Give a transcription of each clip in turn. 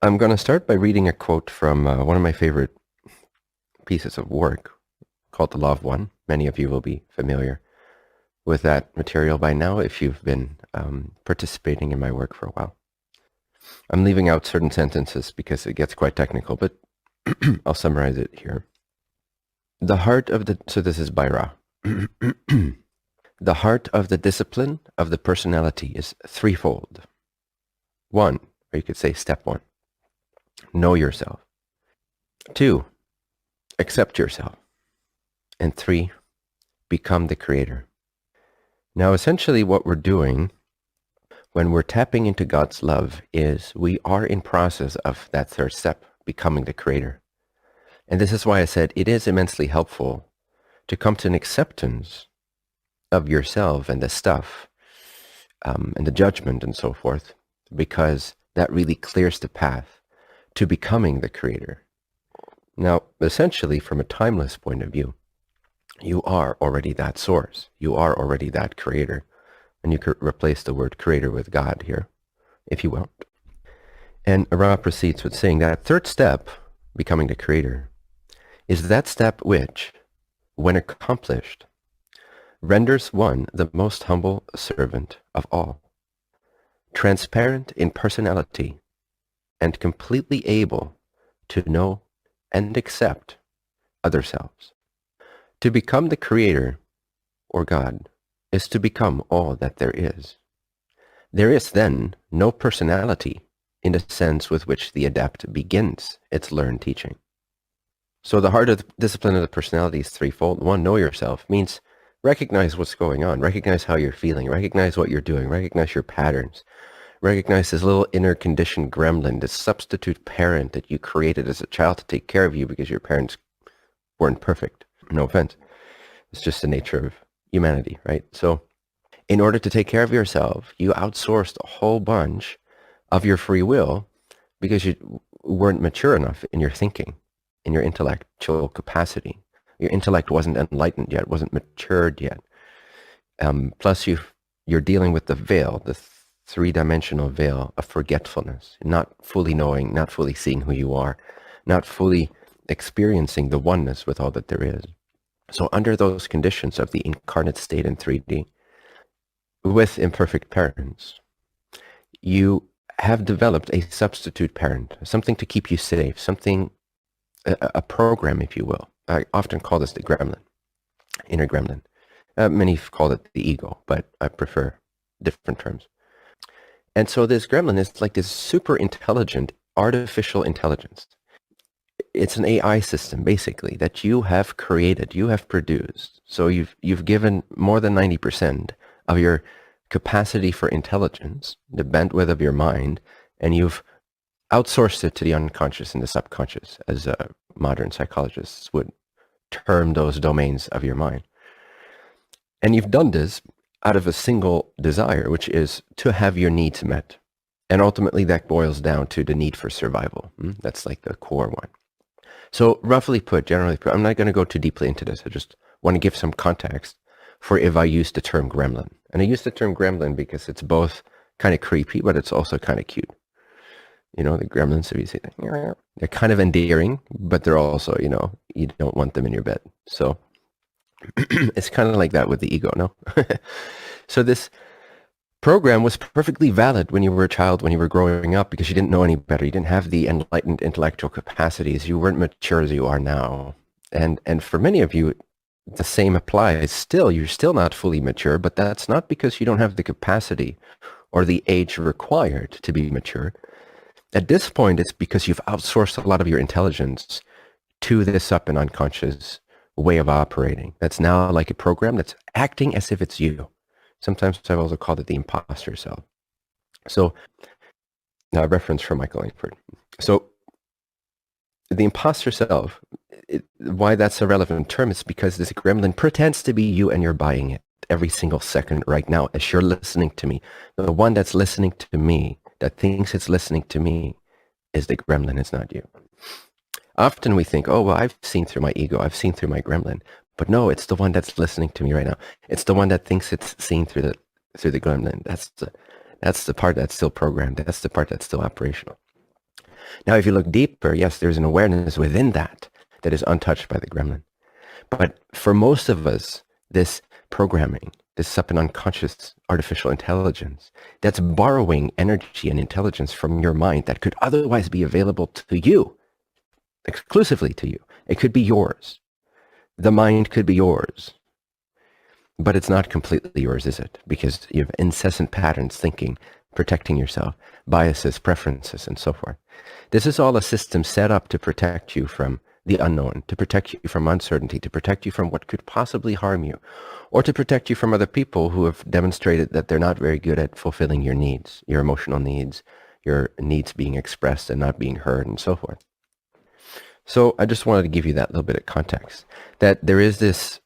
I'm going to start by reading a quote from one of my favorite pieces of work called The Law of One. Many of you will be familiar with that material by now if you've been participating in my work for a while. I'm leaving out certain sentences because it gets quite technical, but I'll summarize it here. The heart of the, so this is by Ra. The heart of the discipline of the personality is threefold. One, or you could say step one, know yourself. Two, accept yourself. And three, become the creator. Now, essentially what we're doing when we're tapping into God's love is we are in process of that third step, becoming the creator. And this is why I said it is immensely helpful to come to an acceptance of yourself and the stuff and the judgment and so forth, because that really clears the path to becoming the creator. Now, essentially, from a timeless point of view, you are already that source. You are already that creator. And you could replace the word creator with God here, if you will. And Ra proceeds with saying that third step, becoming the creator, is that step which, when accomplished, renders one the most humble servant of all, transparent in personality, and completely able to know and accept other selves. To become the creator, or God, is to become all that there is. There is then no personality in the sense with which the adept begins its learned teaching. So the heart of the discipline of the personality is threefold. One, know yourself, means recognize what's going on, recognize how you're feeling, recognize what you're doing, recognize your patterns, recognize this little inner conditioned gremlin, this substitute parent that you created as a child to take care of you because your parents weren't perfect. No offense. It's just the nature of humanity, right? So in order to take care of yourself, you outsourced a whole bunch of your free will because you weren't mature enough in your thinking, in your intellectual capacity. Your intellect wasn't enlightened yet, wasn't matured yet. Plus you're dealing with the veil, the three-dimensional veil of forgetfulness, not fully knowing, not fully seeing who you are, not fully experiencing the oneness with all that there is. So under those conditions of the incarnate state in 3D, with imperfect parents, you have developed a substitute parent, something to keep you safe, something, a program, if you will. I often call this the gremlin, inner gremlin. Many call it the ego, but I prefer different terms. And so this gremlin is like this super intelligent artificial intelligence. It's an AI system, basically, that you have created, you have produced. So you've given more than 90% of your capacity for intelligence, the bandwidth of your mind, and you've outsourced it to the unconscious and the subconscious, as modern psychologists would term those domains of your mind. And you've done this out of a single desire, which is to have your needs met. And ultimately that boils down to the need for survival. That's like the core one. So roughly put, generally put, I'm not going to go too deeply into this. I just want to give some context for if I use the term gremlin. And I use the term gremlin because it's both kind of creepy, but it's also kind of cute. You know, the gremlins, if you say that, they're kind of endearing, but they're also, you know, you don't want them in your bed. So it's kind of like that with the ego, no? So this program was perfectly valid when you were a child, when you were growing up, because you didn't know any better. You didn't have the enlightened intellectual capacities. You weren't mature as you are now. And for many of you, the same applies. Still, you're still not fully mature, but that's not because you don't have the capacity or the age required to be mature. At this point, it's because you've outsourced a lot of your intelligence to this up and unconscious way of operating. That's now like a program that's acting as if it's you. Sometimes I've also called it the imposter self. So, now a reference from Michael Langford. So, the imposter self, why that's a relevant term is because this gremlin pretends to be you and you're buying it every single second right now as you're listening to me. The one that's listening to me, that thinks it's listening to me, is the gremlin, it's not you. Often we think, oh, well, I've seen through my ego, I've seen through my gremlin. But no, it's the one that's listening to me right now. It's the one that thinks it's seen through the gremlin. That's the part that's still programmed. That's the part that's still operational. Now, if you look deeper, yes, there's an awareness within that that is untouched by the gremlin. But for most of us, this programming, this sub and unconscious artificial intelligence, that's borrowing energy and intelligence from your mind that could otherwise be available to you, exclusively to you. It could be yours. The mind could be yours. But it's not completely yours, is it? Because you have incessant patterns, thinking, protecting yourself, biases, preferences, and so forth. This is all a system set up to protect you from the unknown, to protect you from uncertainty, to protect you from what could possibly harm you, or to protect you from other people who have demonstrated that they're not very good at fulfilling your needs, your emotional needs, your needs being expressed and not being heard, and so forth. So I just wanted to give you that little bit of context, that there is this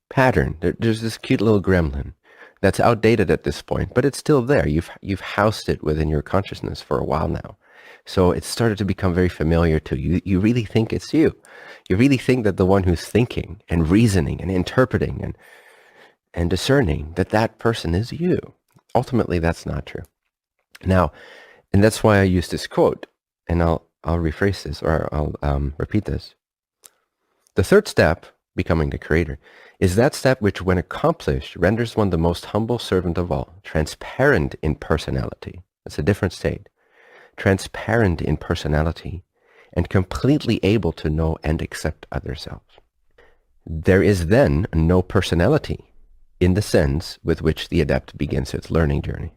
pattern, there's this cute little gremlin that's outdated at this point, but it's still there. You've housed it within your consciousness for a while now. So it's started to become very familiar to you. You really think it's you. You really think that the one who's thinking and reasoning and interpreting and discerning, that person is you. Ultimately, that's not true. Now, and that's why I use this quote, and I'll rephrase this, or I'll repeat this. The third step, becoming the creator, is that step which, when accomplished, renders one the most humble servant of all, transparent in personality. That's a different state. Transparent in personality, and completely able to know and accept other selves. There is then no personality in the sense with which the adept begins its learning journey.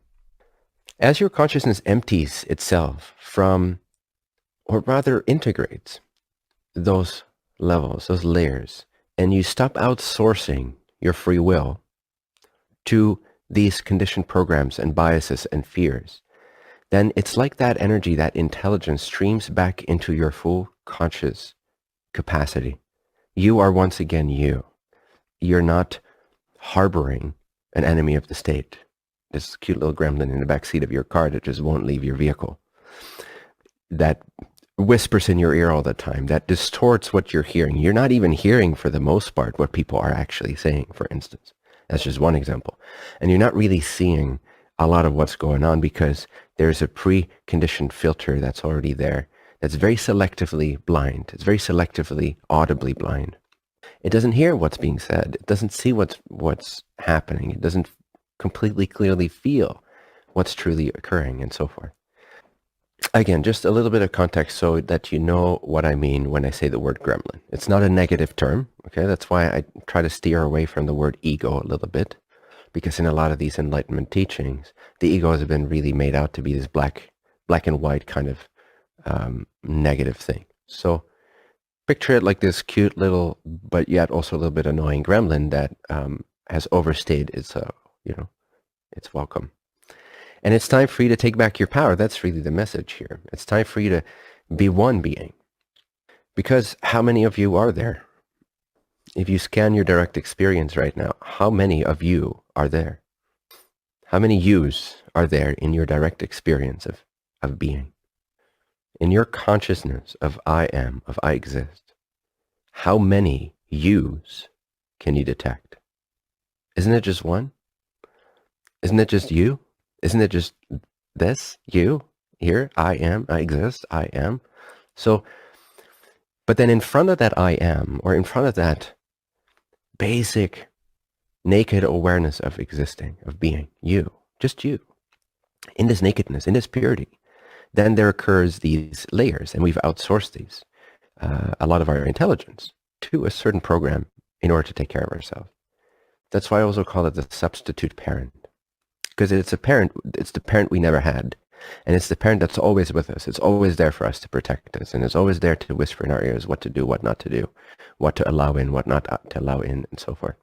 As your consciousness empties itself from, or rather integrates, those levels, those layers, and you stop outsourcing your free will to these conditioned programs and biases and fears, then it's like that energy, that intelligence streams back into your full conscious capacity. You are once again you. You're not harboring an enemy of the state, this cute little gremlin in the back seat of your car that just won't leave your vehicle, that whispers in your ear all the time, that distorts what you're hearing. You're not even hearing, for the most part, what people are actually saying, for instance. That's just one example. And you're not really seeing a lot of what's going on because there's a preconditioned filter that's already there that's very selectively blind. It's very selectively audibly blind. It doesn't hear what's being said. It doesn't see what's happening. It doesn't completely clearly feel what's truly occurring, and so forth. Again, just a little bit of context so that you know what I mean when I say the word gremlin. It's not a negative term, okay? That's why I try to steer away from the word ego a little bit, because in a lot of these enlightenment teachings, the ego has been really made out to be this black and white kind of negative thing. So picture it like this cute little, but yet also a little bit annoying gremlin that has overstayed its, its welcome. And it's time for you to take back your power. That's really the message here. It's time for you to be one being. Because how many of you are there? If you scan your direct experience right now, how many of you are there? How many yous are there in your direct experience of being? In your consciousness of I am, of I exist, how many yous can you detect? Isn't it just one? Isn't it just you? Isn't it just this, you, here, I am, I exist, I am? So, but then in front of that I am, or in front of that basic naked awareness of existing, of being, you, just you, in this nakedness, in this purity, then there occurs these layers, and we've outsourced these, a lot of our intelligence to a certain program in order to take care of ourselves. That's why I also call it the substitute parent. Because it's the parent we never had. And it's the parent that's always with us. It's always there for us to protect us. And it's always there to whisper in our ears what to do, what not to do, what to allow in, what not to allow in, and so forth.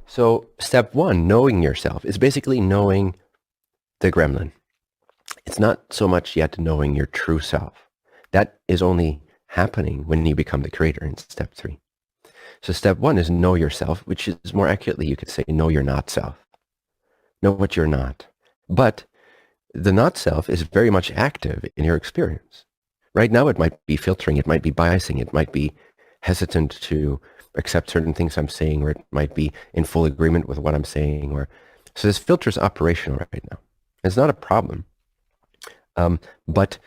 So step one, knowing yourself, is basically knowing the gremlin. It's not so much yet knowing your true self. That is only happening when you become the creator in step 3. So step 1 is know yourself, which is more accurately, you could say, know your not self. Know what you're not. But the not self is very much active in your experience. Right now, it might be filtering, it might be biasing, it might be hesitant to accept certain things I'm saying, or it might be in full agreement with what I'm saying. So this filter is operational right now. It's not a problem. But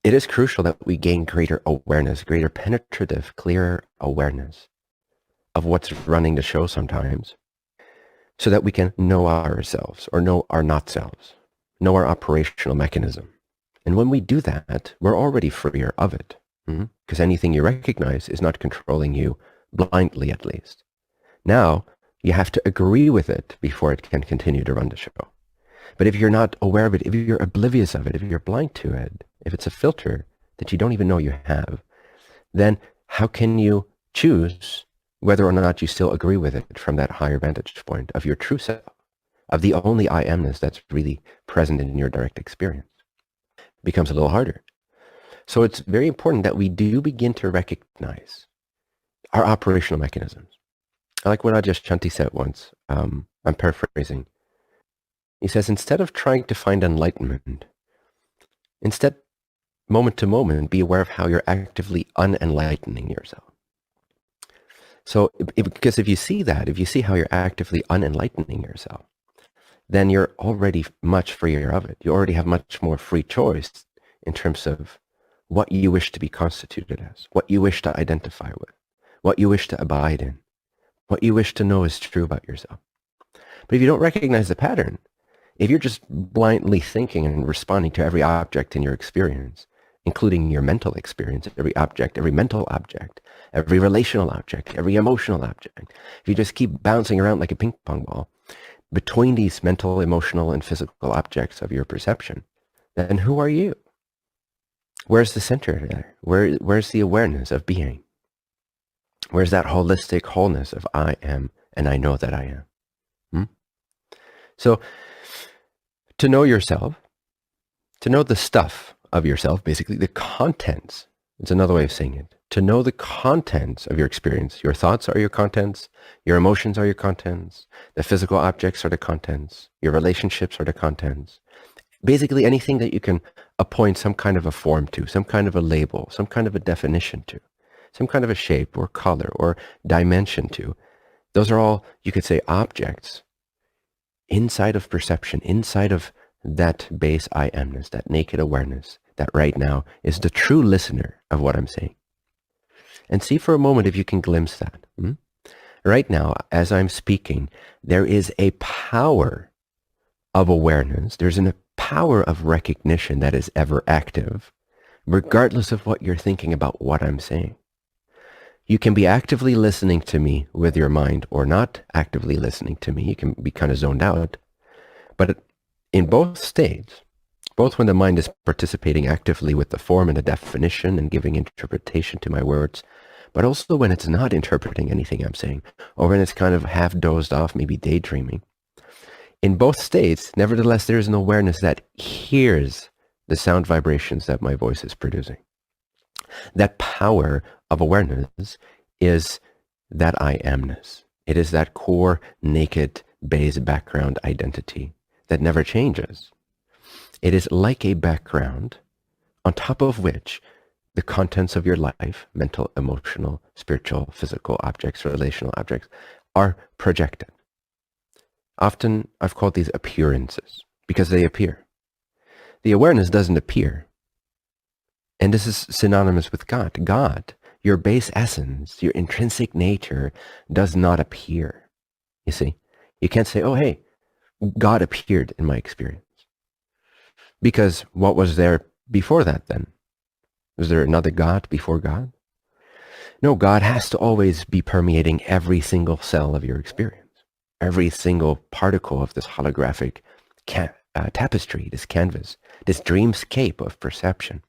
it is crucial that we gain greater awareness, greater penetrative, clearer awareness of what's running the show sometimes, so that we can know ourselves or know our not selves, know our operational mechanism. And when we do that, we're already freer of it, because anything you recognize is not controlling you blindly, at least. Now, you have to agree with it before it can continue to run the show. But if you're not aware of it, if you're oblivious of it, if you're blind to it, if it's a filter that you don't even know you have, then how can you choose whether or not you still agree with it from that higher vantage point of your true self, of the only I amness that's really present in your direct experience? It becomes a little harder. So it's very important that we do begin to recognize our operational mechanisms. I like what Ajahn Shanti said once. I'm paraphrasing. He says, instead of trying to find enlightenment, instead, moment to moment, be aware of how you're actively unenlightening yourself. So, because if you see that, if you see how you're actively unenlightening yourself, then you're already much freer of it. You already have much more free choice in terms of what you wish to be constituted as, what you wish to identify with, what you wish to abide in, what you wish to know is true about yourself. But if you don't recognize the pattern, if you're just blindly thinking and responding to every object in your experience, including your mental experience, every object, every mental object, every relational object, every emotional object, if you just keep bouncing around like a ping pong ball between these mental, emotional, and physical objects of your perception, then who are you? Where's the center there? Where's the awareness of being? Where's that holistic wholeness of I am and I know that I am? So to know yourself, to know the stuff of yourself, basically the contents, it's another way of saying it. To know the contents of your experience. Your thoughts are your contents. Your emotions are your contents. The physical objects are the contents. Your relationships are the contents. Basically anything that you can appoint some kind of a form to, some kind of a label, some kind of a definition to, some kind of a shape or color or dimension to. Those are all, you could say, objects inside of perception, inside of that base I amness, that naked awareness that right now is the true listener of what I'm saying. And see for a moment if you can glimpse that. Right now, as I'm speaking, there is a power of awareness. There's a power of recognition that is ever active, regardless of what you're thinking about what I'm saying. You can be actively listening to me with your mind or not actively listening to me. You can be kind of zoned out. But in both states, both when the mind is participating actively with the form and the definition and giving interpretation to my words, but also when it's not interpreting anything I'm saying, or when it's kind of half dozed off, maybe daydreaming. In both states, nevertheless, there is an awareness that hears the sound vibrations that my voice is producing. That power of awareness is that I amness. It is that core, naked, base background identity that never changes. It is like a background on top of which the contents of your life, mental, emotional, spiritual, physical objects, relational objects, are projected. Often I've called these appearances because they appear. The awareness doesn't appear. And this is synonymous with God. God, your base essence, your intrinsic nature does not appear. You see, you can't say, oh, hey, God appeared in my experience. Because what was there before that then? Was there another God before God? No, God has to always be permeating every single cell of your experience, every single particle of this holographic tapestry, this canvas, this dreamscape of perception.